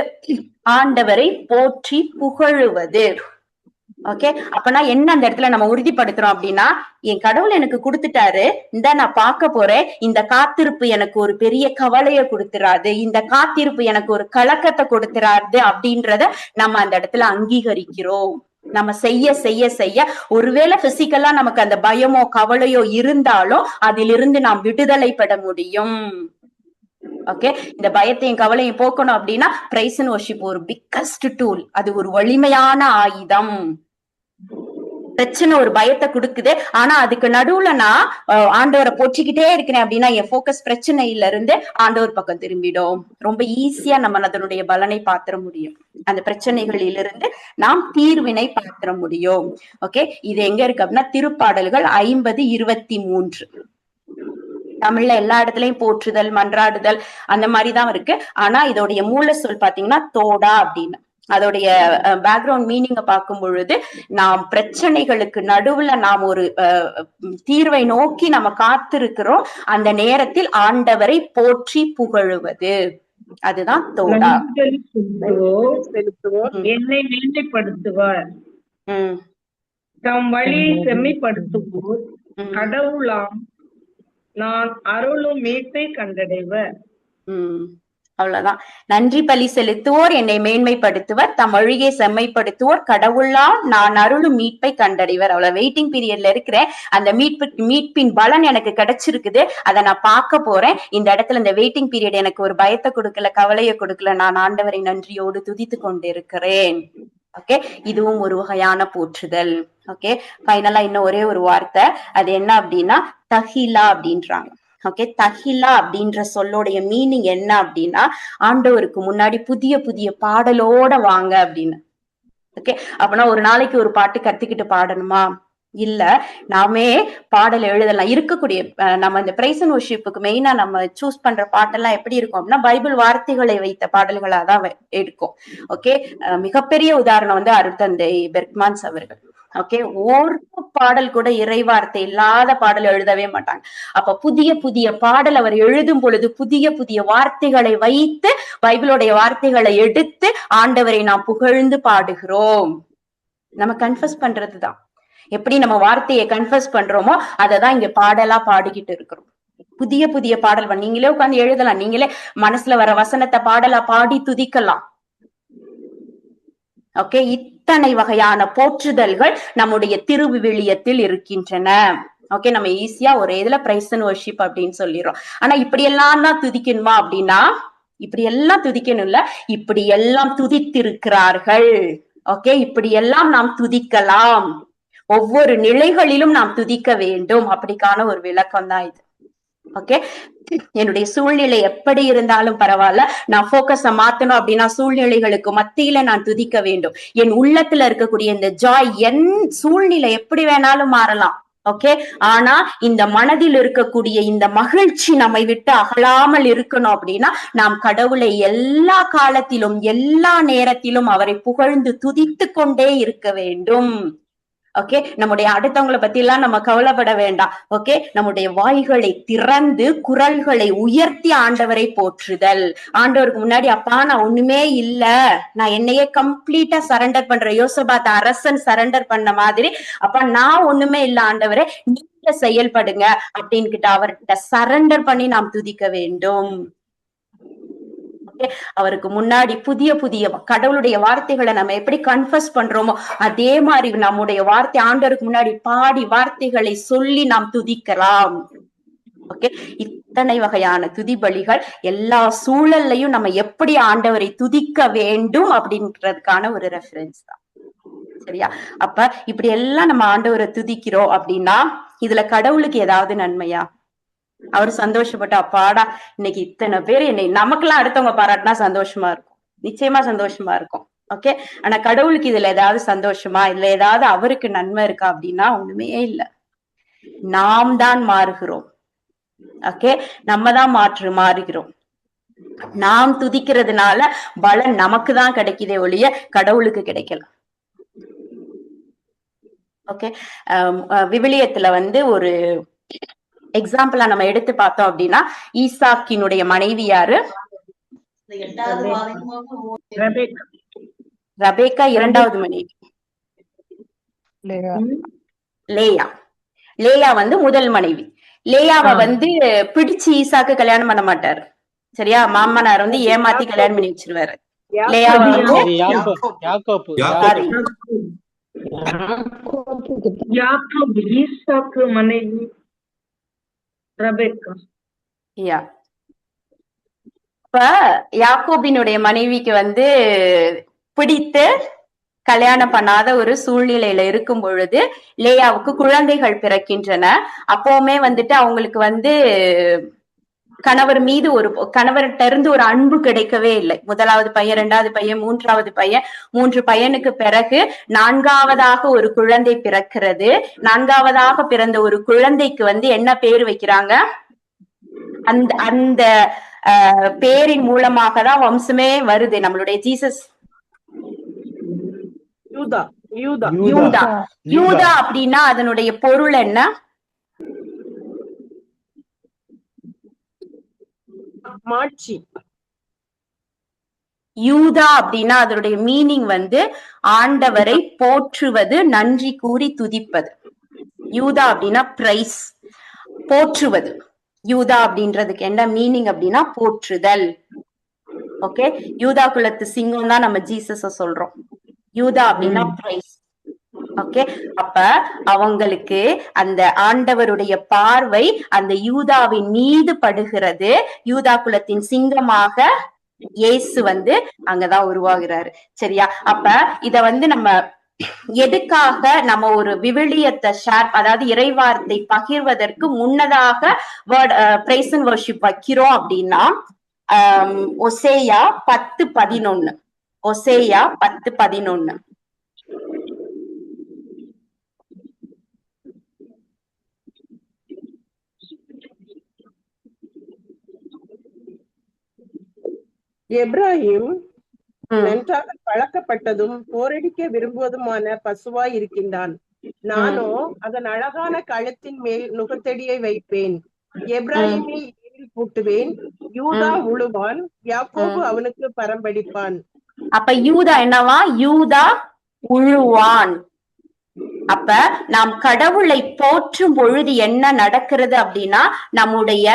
ஆண்டவரை போற்றி புகழுவது. ஓகே, அப்பனா என்ன அந்த இடத்துல நம்ம உறுதிப்படுத்துறோம் அப்படின்னா, என் கடவுள் எனக்கு கொடுத்துட்டாரு, இந்த நான் பார்க்க போறேன், இந்த காத்திருப்பு எனக்கு ஒரு பெரிய கவலைய கொடுத்துறாது, இந்த காத்திருப்பு எனக்கு ஒரு கலக்கத்தை கொடுத்துறாது அப்படின்றத நம்ம அந்த இடத்துல அங்கீகரிக்கிறோம். நம்ம செய்ய செய்ய செய்ய ஒருவேளை பிசிக்கலா நமக்கு அந்த பயமோ கவலையோ இருந்தாலும் அதிலிருந்து நாம் விடுதலை பெற முடியும். ஓகே, இந்த பயத்தையும் கவலையும் போக்கணும் அப்படின்னா பிரைஸ் அண்ட் வொர்ஷிப் ஒரு பிக்கஸ்ட் டூல். அது ஒரு வலிமையான ஆயுதம். பிரச்சனை ஒரு பயத்தை கொடுக்குது, ஆனா அதுக்கு நடுவுல நான் ஆண்டவரை போற்றிக்கிட்டே இருக்கிறேன் அப்படின்னா என் போக்கஸ் பிரச்சனையில இருந்து ஆண்டவர் பக்கம் திரும்பிடும். ரொம்ப ஈஸியா நம்ம அதனுடைய பலனை பாத்திர முடியும். அந்த பிரச்சனைகளிலிருந்து நாம் தீர்வினை பாத்திர முடியும். ஓகே, இது எங்க இருக்கு அப்படின்னா திருப்பாடல்கள் 50:23. தமிழ்ல எல்லா இடத்துலயும் போற்றுதல் மன்றாடுதல் அந்த மாதிரிதான் இருக்கு. ஆனா இதோடைய மூல சொல் பாத்தீங்கன்னா தோடா அப்படின்னு. அதோடைய பேக்ரவுண்ட் மீனிங்க பார்க்கும் பொழுது நாம் பிரச்சனைகளுக்கு நடுவுல நாம் ஒரு தீர்வை நோக்கி நம்ம காத்திருக்கிறோம், அந்த நேரத்தில் ஆண்டவரை போற்றி புகழுவது, அதுதான் தோடா. என்னை மேன்மைப்படுத்துவார், தம் வழியை செம்மைப்படுத்துவோர் கடவுளாம் நான் அருளும் மீட்பை கண்டடைவர். அவ்வளவுதான். நன்றி பலி செலுத்துவோர் என்னை மேன்மைப்படுத்துவர், தம் வழியை செம்மைப்படுத்துவோர் கடவுளாம் நான் அருளும் மீட்பை கண்டடைவர். அவ்வளவு வெயிட்டிங் பீரியட்ல இருக்கிறேன். அந்த மீட்பின் பலன் எனக்கு கிடைச்சிருக்குது, அதை நான் பார்க்க போறேன். இந்த இடத்துல இந்த வெயிட்டிங் பீரியட் எனக்கு ஒரு பயத்தை கொடுக்கல, கவலையை கொடுக்கல. நான் ஆண்டவரை நன்றியோடு துதித்து கொண்டிருக்கிறேன். ஓகே, இதுவும் ஒரு வகையான போற்றுதல். ஓகே, ஃபைனலா இன்னும் ஒரே ஒரு வார்த்தை, அது என்ன அப்படின்னா தஹிலா அப்படின்றாங்க. ஓகே, தஹிலா அப்படின்ற சொல்லோடைய மீனிங் என்ன அப்படின்னா ஆண்டவருக்கு முன்னாடி புதிய புதிய பாடலோட வாங்க அப்படின்னு. ஓகே, அப்பனா ஒரு நாளைக்கு ஒரு பாட்டு கத்துக்கிட்டு பாடணுமா? இல்ல, நாமே பாடல் எழுதலாம். இருக்கக்கூடிய நம்ம இந்த பிரைஸ் அண்ட் வொர்ஷிப்புக்கு மெயினா நம்ம சூஸ் பண்ற பாட்டெல்லாம் எப்படி இருக்கும் அப்படின்னா பைபிள் வார்த்தைகளை வைத்த பாடல்களா தான் எடுக்கும். ஓகே, மிகப்பெரிய உதாரணம் வந்து அருட்தந்தை பெர்க்மான்ஸ் அவர்கள். ஓகே, ஒரு பாடல் கூட இறைவார்த்தை இல்லாத பாடல் எழுதவே மாட்டாங்க. அப்ப புதிய புதிய பாடல் அவர் எழுதும் பொழுது புதிய புதிய வார்த்தைகளை வைத்து பைபிளுடைய வார்த்தைகளை எடுத்து ஆண்டவரை நாம் புகழ்ந்து பாடுகிறோம். நம்ம கன்ஃபஸ் பண்றதுதான். எப்படி நம்ம வார்த்தையை கன்ஃபஸ் பண்றோமோ அததான் இங்க பாடலா பாடிக்கிட்டு இருக்கிறோம். புதிய புதிய பாடல் நீங்களே உட்கார்ந்து எழுதலாம், நீங்களே மனசுல வர வசனத்தை பாடலா பாடி துதிக்கலாம். ஓகே, இத்தனை வகையான போற்றுதல்கள் நம்முடைய திருவிவிலியத்தில் இருக்கின்றன. ஓகே, நம்ம ஈஸியா ஒரு இதுல பிரைஸ் அண்ட் வொர்ஷிப் அப்படின்னு சொல்லிடுறோம். ஆனா இப்படி எல்லாம் தான் துதிக்கணுமா அப்படின்னா இப்படி எல்லாம் துதிக்கணும் இல்ல, இப்படி எல்லாம் துதித்திருக்கிறார்கள். ஓகே, இப்படி எல்லாம் நாம் துதிக்கலாம். ஒவ்வொரு நிலைகளிலும் நாம் துதிக்க வேண்டும். அப்படிக்கான ஒரு விளக்கம் தான் இது. ஓகே, என்னுடைய சூழ்நிலை எப்படி இருந்தாலும் பரவாயில்ல, நான் போக்கஸ மாத்தணும் அப்படின்னா சூழ்நிலைகளுக்கு மத்தியில நான் துதிக்க வேண்டும். என் உள்ளத்துல இருக்கக்கூடிய இந்த ஜாய், என் சூழ்நிலை எப்படி வேணாலும் மாறலாம். ஓகே, ஆனா இந்த மனதில் இருக்கக்கூடிய இந்த மகிழ்ச்சி நம்மை விட்டு அகலாமல் இருக்கணும் அப்படின்னா நாம் கடவுளை எல்லா காலத்திலும் எல்லா நேரத்திலும் அவரை புகழ்ந்து துதித்து கொண்டே இருக்க வேண்டும். ஓகே, நம்முடைய அடுத்தவங்களை பத்தி எல்லாம் நம்ம கவலைப்பட வேண்டாம். ஓகே, நம்முடைய வாய்களை திறந்து குரல்களை உயர்த்தி ஆண்டவரை போற்றுதல். ஆண்டவருக்கு முன்னாடி அப்பா நான் ஒண்ணுமே இல்ல, நான் என்னையே கம்ப்ளீட்டா சரண்டர் பண்றேன். யோசபாத் அரசன் சரண்டர் பண்ண மாதிரி அப்பா நான் ஒண்ணுமே இல்ல ஆண்டவரே, நீங்க செயல்படுங்க அப்படின்னு அவர்கிட்ட சரண்டர் பண்ணி நாம் துதிக்க வேண்டும். அவருக்கு முன்னாடி புதிய புதிய கடவுளுடைய வார்த்தைகளை நம்ம எப்படி கன்ஃபஸ் பண்றோமோ அதே மாதிரி நம்முடைய வார்த்தை ஆண்டவருக்கு முன்னாடி பாடி வார்த்தைகளை சொல்லி நாம் துதிக்கலாம். ஓகே, இத்தனை வகையான துதி பலிகள் எல்லா சூழல்லையும் நம்ம எப்படி ஆண்டவரை துதிக்க வேண்டும் அப்படின்றதுக்கான ஒரு ரெஃபரன்ஸ் தான். சரியா? அப்ப இப்படி எல்லாம் நம்ம ஆண்டவரை துதிக்கிறோம் அப்படின்னா இதுல கடவுளுக்கு ஏதாவது நன்மையா? அவர் சந்தோஷப்பட்டு அப்பாடா இன்னைக்கு இத்தனை பேர் என்னை நமக்கெல்லாம் அடுத்தவங்க பாராட்டினா சந்தோஷமா இருக்கும், நிச்சயமா சந்தோஷமா இருக்கும். ஓகே, ஆனா கடவுளுக்கு இதுல ஏதாவது சந்தோஷமா, இல்ல ஏதாவது அவருக்கு நன்மை இருக்கா அப்படின்னா ஒண்ணுமே இல்லை. நாம் தான் மாறுகிறோம். ஓகே, நம்ம தான் மாறுகிறோம். நாம் துதிக்கிறதுனால பலன் நமக்கு தான் கிடைக்குதே ஒழிய கடவுளுக்கு கிடைக்கல. ஓகே, விவிலியத்துல வந்து ஒரு எக்ஸாம்பிளா நம்ம எடுத்து பார்த்தோம் அப்படின்னா ஈசாக்கினுடைய மனைவி யாரு? ரபேக்கா இரண்டாவது மனைவி. லேயா. லேயா வந்து முதல் மனைவி. லேயாவை வந்து பிடிச்சு ஈசாக்கு கல்யாணம் பண்ண மாட்டாரு. சரியா? மாமனார் வந்து ஏமாத்தி கல்யாணம் பண்ணி வச்சிருவாரு. லேயாவை வந்து ஈசாக்கு மனைவி ரெபெக்கா. இப்ப யாக்கோபினுடைய மனைவிக்கு வந்து பிடித்து கல்யாணம் பண்ணாத ஒரு சூழ்நிலையில இருக்கும் பொழுது லேயாவுக்கு குழந்தைகள் பிறக்கின்றன. அப்பவுமே வந்துட்டு அவங்களுக்கு வந்து கணவர் மீது கணவர்கிட்ட இருந்து ஒரு அன்பு கிடைக்கவே இல்லை. முதலாவது பையன், இரண்டாவது பையன், மூன்றாவது பையன், 3 பையனுக்கு பிறகு 4வதாக ஒரு குழந்தை பிறக்கிறது. 4வதாக பிறந்த ஒரு குழந்தைக்கு வந்து என்ன பேர் வைக்கிறாங்க? அந்த பேரின் மூலமாக தான் வம்சமே வருது. நம்மளுடைய ஜீசஸ் யூதா அப்படின்னா அதனுடைய பொருள் என்ன? மாட்சி. யூதா அப்படின்னா அதனுடைய மீனிங் வந்து ஆண்டவரை போற்றுவது, நன்றி கூறி துதிப்பது. யூதா அப்படின்னா பிரைஸ், போற்றுவது. யூதா அப்படின்றதுக்கு என்ன மீனிங் அப்படின்னா போற்றுதல். ஓகே, யூதா குலத்து சிங்கம் தான் நம்ம ஜீசஸ சொல்றோம். யூதா அப்படின்னா பிரைஸ். ஓகே, அப்ப அவங்களுக்கு அந்த ஆண்டவருடைய பார்வை அந்த யூதாவின் மீது படுகிறது. யூதா குலத்தின் சிங்கமாக இயேசு வந்து அங்கதான் உருவாகிறாரு. சரியா? அப்ப இத வந்து நம்ம எதுக்காக நம்ம ஒரு விவிலியத்தை ஷேர், அதாவது இறைவார்த்தை பகிர்வதற்கு முன்னதாக பிரைஸ் அண்ட் வர்ஷிப் வைக்கிறோம் அப்படின்னா ஒசேயா 10:11. ஒசேயா 10:11. எப்ராஹிம் நன்றாக பழக்கப்பட்டதும் போரடிக்க விரும்புவதுமான பசுவாய் இருக்கின்றான். நானோ அதன் அழகான கழுத்தின் மேல் நுகத்தடியை வைப்பேன். எப்ராஹிமை ஏரில் பூட்டுவேன். யூதா உழுவான், யாக்கோபு அவனுக்கு பரம்படிப்பான். அப்ப யூதா என்னவா? யூதா உழுவான். அப்ப நாம் கடவுளை போற்றும் பொழுது என்ன நடக்கிறது அப்படின்னா நம்முடைய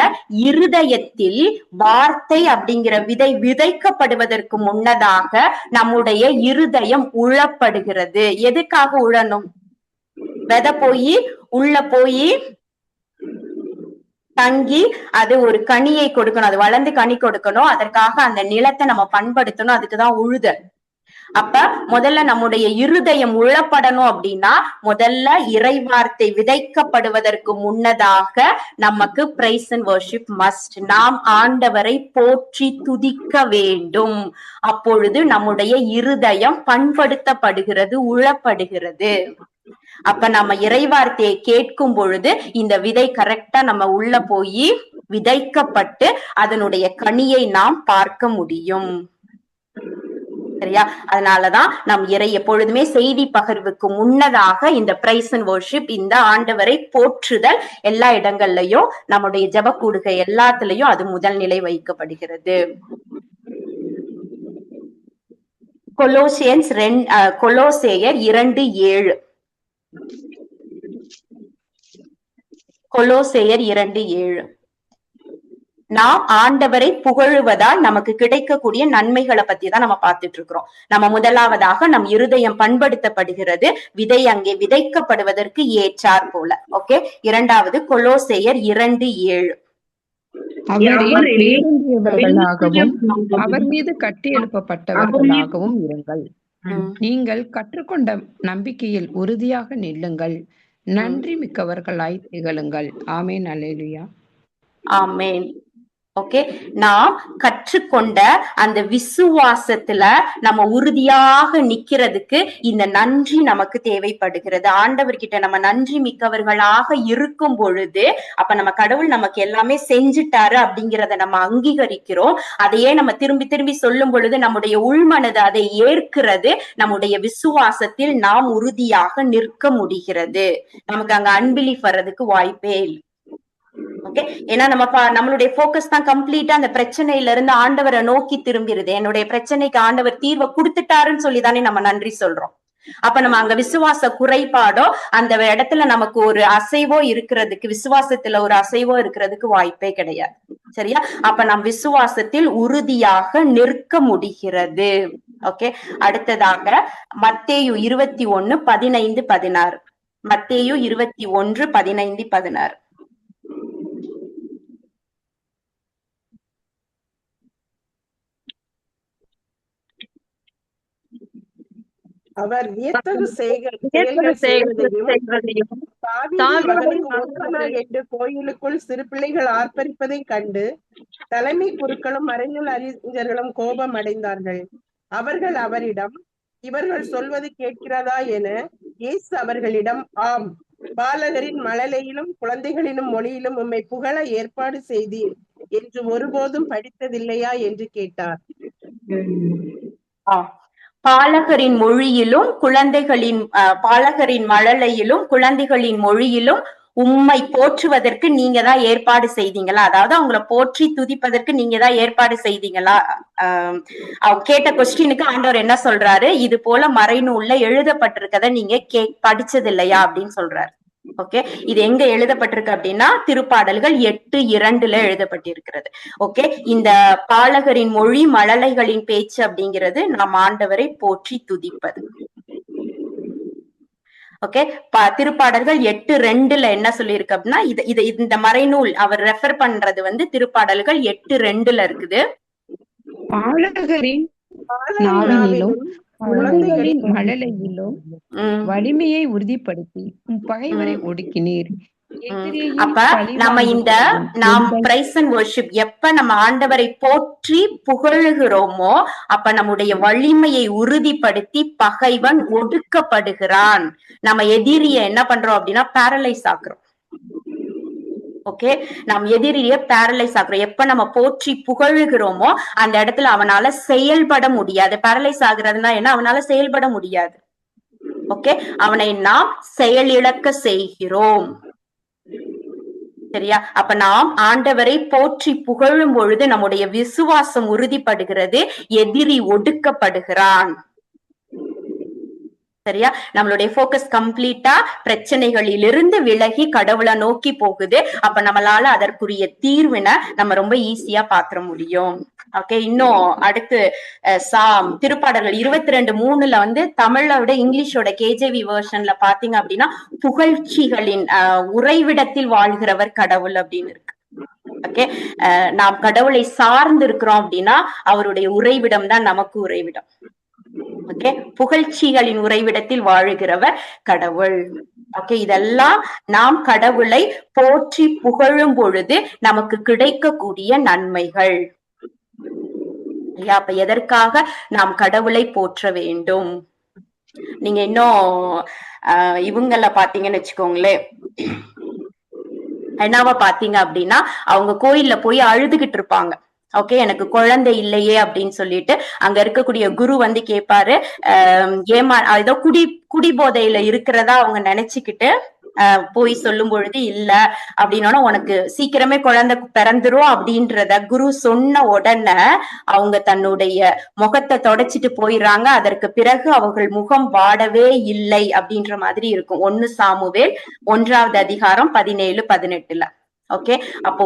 இருதயத்தில் வார்த்தை அப்படிங்கிற விதை விதைக்கப்படுவதற்கு முன்னதாக நம்முடைய இருதயம் உழப்படுகிறது. எதுக்காக உழணும்? விதை போய் உள்ள போய் தங்கி அது ஒரு கனியை கொடுக்கணும், அது வளர்ந்து கனி கொடுக்கணும். அதற்காக அந்த நிலத்தை நம்ம பண்படுத்தணும். அதுக்குதான் உழுதல். அப்ப முதல்ல நம்முடைய இருதயம் உழப்படணும் அப்படின்னா முதல்ல இறைவார்த்தை விதைக்கப்படுவதற்கு முன்னதாக நமக்கு பிரைஸ் அண்ட் வர்ஷிப் மஸ்ட். நாம் ஆண்டவரை போற்றி துதிக்க வேண்டும். அப்பொழுது நம்முடைய இருதயம் பண்படுத்தப்படுகிறது, உழப்படுகிறது. அப்ப நம்ம இறைவார்த்தையை கேட்கும் பொழுது இந்த விதை கரெக்டா நம்ம உள்ள போய் விதைக்கப்பட்டு அதனுடைய கனியை நாம் பார்க்க முடியும். சரியா? அதனாலதான் நம் இறை எப்பொழுதுமே செய்தி பகிர்வுக்கு முன்னதாக இந்த பிரைஸ் அண்ட் வர்ஷிப், இந்த ஆண்டவரை போற்றுதல் எல்லா இடங்கள்லயும் நம்முடைய ஜெபக்கூடுகை எல்லாத்துலயும் அது முதல் நிலை வைக்கப்படுகிறது. கொலோசேயர் 2:7. கொலோசேயர் 2:7. நாம் ஆண்டவரை புகழுவதால் நமக்கு கிடைக்கக்கூடிய நன்மைகளை பத்தி தான் நம்ம பார்த்துட்டு இருக்கிறோம். நம்ம முதலாவதாக நம் இருதயம் பண்படுத்தப்படுகிறது, விதை அங்கே விதைக்கப்படுவதற்கு ஏற்றார் போல. ஓகே, இரண்டாவது கொலோசேயர் 2:7. அவர் மீது கட்டி எழுப்பப்பட்டவர்களாகவும் இருங்கள். நீங்கள் கற்றுக்கொண்ட நம்பிக்கையில் உறுதியாக நில்லுங்கள். நன்றி மிக்கவர்களாய் திகழுங்கள். ஆமேன். அல்லேலூயா. ஆமேன். ஓகே, நாம் கற்றுக்கொண்ட அந்த விசுவாசத்துல நம்ம உறுதியாக நிக்கிறதுக்கு இந்த நன்றி நமக்கு தேவைப்படுகிறது. ஆண்டவர்கிட்ட நம்ம நன்றி மிக்கவர்களாக இருக்கும் பொழுது அப்ப நம்ம கடவுள் நமக்கு எல்லாமே செஞ்சுட்டாரு அப்படிங்கிறத நம்ம அங்கீகரிக்கிறோம். அதையே நம்ம திரும்பி திரும்பி சொல்லும் பொழுது நம்முடைய உள்மனது அதை ஏற்கிறது. நம்முடைய விசுவாசத்தில் நாம் உறுதியாக நிற்க முடிகிறது. நமக்கு அங்க அன்பிலீஃப் வர்றதுக்கு வாய்ப்பே இல்லை. ஓகே, ஏன்னா நம்மளுடைய போக்கஸ் தான் கம்ப்ளீட்டா அந்த பிரச்சனையில இருந்து ஆண்டவரை நோக்கி திரும்பிடுது. என்னுடைய பிரச்சனைக்கு ஆண்டவர் தீர்வை கொடுத்துட்டாருன்னு சொல்லிதானே நம்ம நன்றி சொல்றோம். அப்ப நம்ம அங்க விசுவாச குறைபாடோ அந்த இடத்துல நமக்கு ஒரு அசைவோ இருக்கிறதுக்கு, விசுவாசத்துல ஒரு அசைவோ இருக்கிறதுக்கு வாய்ப்பே கிடையாது. சரியா? அப்ப நம் விசுவாசத்தில் உறுதியாக நிற்க முடிகிறது. ஓகே, அடுத்ததாக மத்தேயு 21:15-16. மத்தேயு 21:15-16. அவர் வியத்தகு செயல்கள் செய்வதையும் தாவீதின் மகனுக்கு ஓசானா என்று கோயிலுக்குள் சிறு பிள்ளைகள் ஆர்ப்பரிப்பதைக் கண்டு தலைமை குருக்களும் மறைநூல் அறிஞர்களும் கோபம் அடைந்தார்கள். அவர்கள் அவரிடம், இவர்கள் சொல்வது கேட்கிறதா என. இயேசு அவர்களிடம், ஆம், பாலகரின் மழலையிலும் குழந்தைகளின் மொழியிலும் உம்மை புகழ ஏற்பாடு செய்தீர் என்று ஒருபோதும் படித்ததில்லையா என்று கேட்டார். பாலகரின் மொழியிலும் பாலகரின் மழலையிலும் குழந்தைகளின் மொழியிலும் உம்மை போற்றுவதற்கு நீங்க தான் ஏற்பாடு செய்தீங்களா? அதாவது அவங்கள போற்றி துதிப்பதற்கு நீங்க தான் ஏற்பாடு செய்தீங்களா? கேட்ட கொஸ்டினுக்கு ஆண்டவர் என்ன சொல்றாரு? இது போல மறைநூல்ல எழுதப்பட்டிருக்கத நீங்க படிச்சது இல்லையா அப்படின்னு சொல்றாரு. ஓகே, இது எங்க எழுதப்பட்டிருக்கு அப்படின்னா திருப்பாடல்கள் 8:2 எழுதப்பட்டிருக்கிறது. ஓகே, இந்த பாலகரின் மொழி மழலைகளின் பேச்சு அப்படிங்கிறது நாம் ஆண்டவரை போற்றி துதிப்பது. ஓகே, திருப்பாடல்கள் 8:2 என்ன சொல்லியிருக்கு அப்படின்னா இந்த மறைநூல் அவர் ரெஃபர் பண்றது திருப்பாடல்கள் 8:2 இருக்குது. பாலகரின் நாவினிலும் குழந்தைகளின் மழலையிலும் வலிமையை உறுதிப்படுத்தி பகைவரை ஒடுக்கினீர். அப்ப நாம் பிரைஸ் அண்ட் வர்ஷிப் எப்ப நம்ம ஆண்டவரை போற்றி புகழுகிறோமோ அப்ப நம்முடைய வலிமையை உறுதிப்படுத்தி பகைவன் ஒடுக்கப்படுகிறான். நம்ம எதிரிய என்ன பண்றோம் அப்படின்னா பேரலைஸ் ஆக்குறோம். ஓகே, நாம் எதிரிய பேரலைஸ் ஆகுறோம். எப்ப நம்ம போற்றி புகழுகிறோமோ அந்த இடத்துல அவனால செயல்பட முடியாது. பேரலைஸ் ஆகுறதுனா என்ன? அவனால செயல்பட முடியாது. ஓகே, அவனை நாம் செயலிழக்க செய்கிறோம். சரியா? அப்ப நாம் ஆண்டவரை போற்றி புகழும் பொழுது நம்முடைய விசுவாசம் உறுதிப்படுகிறது, எதிரி ஒடுக்கப்படுகிறான். சரியா? நம்மளுடைய போக்கஸ் கம்ப்ளீட்டா பிரச்சனைகளிலிருந்து விலகி கடவுளை நோக்கி போகுது. அப்ப நம்மளால அதற்குரிய தீர்வினை நம்ம ரொம்ப ஈஸியா பாத்திர முடியும். ஓகே, இன்னும் அடுத்து திருப்பாடல்கள் 22:3 தமிழை விட இங்கிலீஷோட கேஜேவி வெர்ஷன்ல பாத்தீங்க அப்படின்னா புகழ்ச்சிகளின் உறைவிடத்தில் வாழ்கிறவர் கடவுள் அப்படின்னு இருக்கு. ஓகே, நாம் கடவுளை சார்ந்து இருக்கிறோம் அப்படின்னா அவருடைய உறைவிடம் தான் நமக்கு உறைவிடம். ஓகே, புகழ்ச்சிகளின் உறைவிடத்தில் வாழுகிறவர் கடவுள். ஓகே, இதெல்லாம் நாம் கடவுளை போற்றி புகழும் பொழுது நமக்கு கிடைக்கக்கூடிய நன்மைகள். அப்ப எதற்காக நாம் கடவுளை போற்ற வேண்டும்? நீங்க இன்னும் இவங்கள பாத்தீங்கன்னு வச்சுக்கோங்களேன், என்னவா பாத்தீங்க அப்படின்னா அவங்க கோயில்ல போய் அழுதுகிட்டு இருப்பாங்க. ஓகே, எனக்கு குழந்தை இல்லையே அப்படின்னு சொல்லிட்டு அங்க இருக்கக்கூடிய குரு கேட்பாரு. ஏதோ குடிபோதையில இருக்கிறதா அவங்க நினைச்சுக்கிட்டு போய் சொல்லும் பொழுது இல்ல அப்படின்னா உனக்கு சீக்கிரமே குழந்தை பிறந்துரும் அப்படின்றத குரு சொன்ன உடனே அவங்க தன்னுடைய முகத்தை தொடச்சிட்டு போயிடுறாங்க. அதற்கு பிறகு அவர்கள் முகம் வாடவே இல்லை அப்படின்ற மாதிரி இருக்கும். 1 சாமுவேல் 1:17-18. ஓகே, அப்போ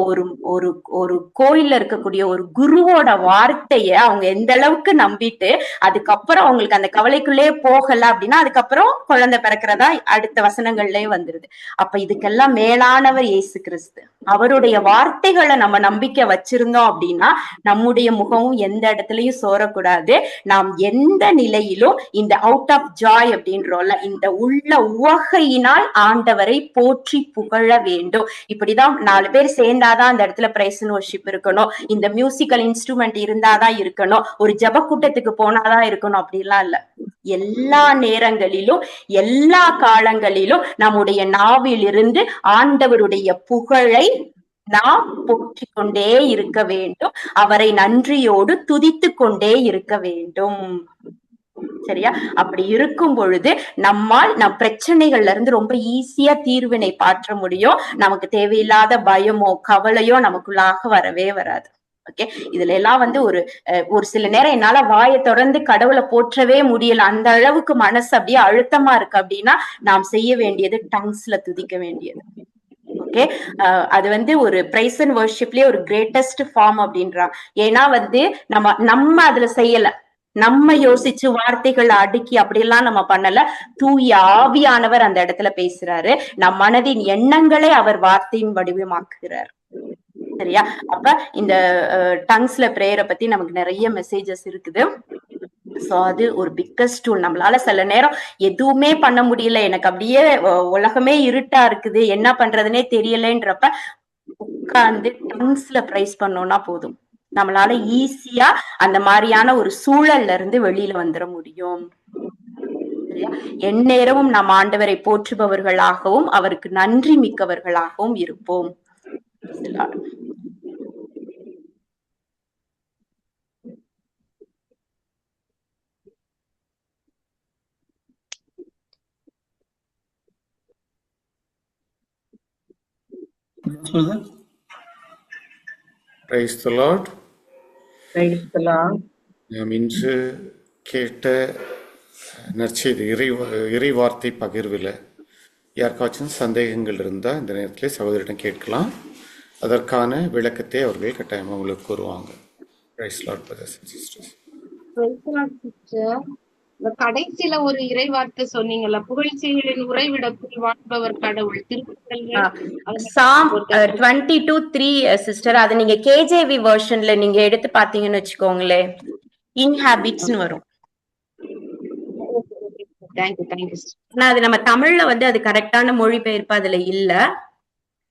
ஒரு கோயில்ல இருக்கக்கூடிய ஒரு குருவோட வார்த்தைய அவங்க எந்த அளவுக்கு நம்பிட்டு அதுக்கப்புறம் அவங்களுக்கு அந்த கவலைக்குள்ளே போகல அப்படின்னா அதுக்கப்புறம் குழந்தை பிறக்கிறதா அடுத்த வசனங்கள்லயே வந்துருது. அப்ப இதுக்கெல்லாம் மேலானவர் இயேசு கிறிஸ்து. அவருடைய வார்த்தைகளை நம்ம நம்பிக்கை வச்சிருந்தோம் அப்படின்னா நம்முடைய முகமும் எந்த இடத்துலயும் சோரக்கூடாது. நாம் எந்த நிலையிலும் இந்த அவுட் ஆஃப் ஜாய் அப்படின்றோம்ல, இந்த உள்ள உவகையினால் ஆண்டவரை போற்றி புகழ வேண்டும். இப்படிதான் 4 பேர் சேர்ந்தாதான் அந்த இடத்துல பிரைஸ் அண்ட் வர்ஷிப் இருக்கணும், இந்த மியூசிக்கல் இன்ஸ்ட்ருமெண்ட் இருந்தாதான் இருக்கணும், ஒரு ஜப கூட்டத்துக்கு போனாதான் இருக்கணும் அப்படிலாம் இல்ல. எல்லா நேரங்களிலும் எல்லா காலங்களிலும் நம்முடைய நாவில் இருந்து ஆண்டவருடைய புகழை நாம் போற்றிக் கொண்டே இருக்க வேண்டும். அவரை நன்றியோடு துதித்து கொண்டே இருக்க வேண்டும். சரியா? அப்படி இருக்கும் பொழுது நம்மால் நம் பிரச்சனைகள்ல இருந்து ரொம்ப ஈஸியா தீர்வினை பாற்ற முடியும். நமக்கு தேவையில்லாத பயமோ கவலையோ நமக்குள்ளாக வரவே வராது. ஓகே, இதுல எல்லாம் வந்து ஒரு சில நேரம் என்னால வாயை தொடர்ந்து கடவுளை போற்றவே முடியல, அந்த அளவுக்கு மனசு அப்படியே அழுத்தமா இருக்கு அப்படின்னா நாம் செய்ய வேண்டியது டங்ஸ்ல துதிக்க வேண்டியது. ஓகே, அது வந்து ஒரு பிரைஸ் அண்ட் வர்ஷிப்லயே ஒரு கிரேட்டஸ்ட் ஃபார்ம் அப்படின்றான். ஏன்னா வந்து நம்ம அதுல செய்யல, நம்ம யோசிச்சு வார்த்தைகள் அடுக்கி அப்படியெல்லாம் நம்ம பண்ணல. தூய ஆவியானவர் அந்த இடத்துல பேசுறாரு. நம் மனதின் எண்ணங்களை அவர் வார்த்தையின் வடிவமாக்குகிறார். சரியா? அப்ப இந்த டங்ஸ்ல பிரேயரை பத்தி நமக்கு நிறைய மெசேஜஸ் இருக்குது. சோ அது ஒரு பிக்கஸ்ட் டூல். நம்மளால சில நேரம் எதுவுமே பண்ண முடியல, எனக்கு அப்படியே உலகமே இருட்டா இருக்குது, என்ன பண்றதுன்னே தெரியலன்றப்ப உட்கார்ந்து டங்ஸ்ல பிரைஸ் பண்ணோம்னா போதும், நம்மளால ஈஸியா அந்த மாதிரியான ஒரு சூழல்ல இருந்து வெளியில வந்துட முடியும். சரியா? எந்நேரமும் நாம் ஆண்டவரை போற்றுபவர்களாகவும் அவருக்கு நன்றி மிக்கவர்களாகவும் இருப்போம். Praise the Lord. Praise the Lord. நாம் இன்று கேட்ட நற்செய்தி இறைவார்த்தை பகிர்வில் யாருக்காச்சும் சந்தேகங்கள் இருந்தால் இந்த நேரத்தில் சகோதரிடம் கேட்கலாம். அதற்கான விளக்கத்தை அவர்கள் கட்டாயமாக உங்களுக்கு கூறுவாங்க. Praise the Lord, brothers and sisters. கடைசியில ஒரு இறை வார்த்தை சொன்னீங்கல்ல, புகழ்ச்சிகளின் உறைவிடத்தில் வாழ்பவர் கடவுள். சாம் 22:3 சிஸ்டர், அது நீங்க கேஜேவி வெர்ஷன்ல நீங்க எடுத்து பாத்தீங்கன்னு வச்சுக்கோங்களேன், இன்ஹாபிட்ஸ்னு வரும். தேங்க்யூ. ஆனா அது நம்ம தமிழ்ல வந்து அது கரெக்டான மொழிபெயர்ப்பு அதுல இல்ல.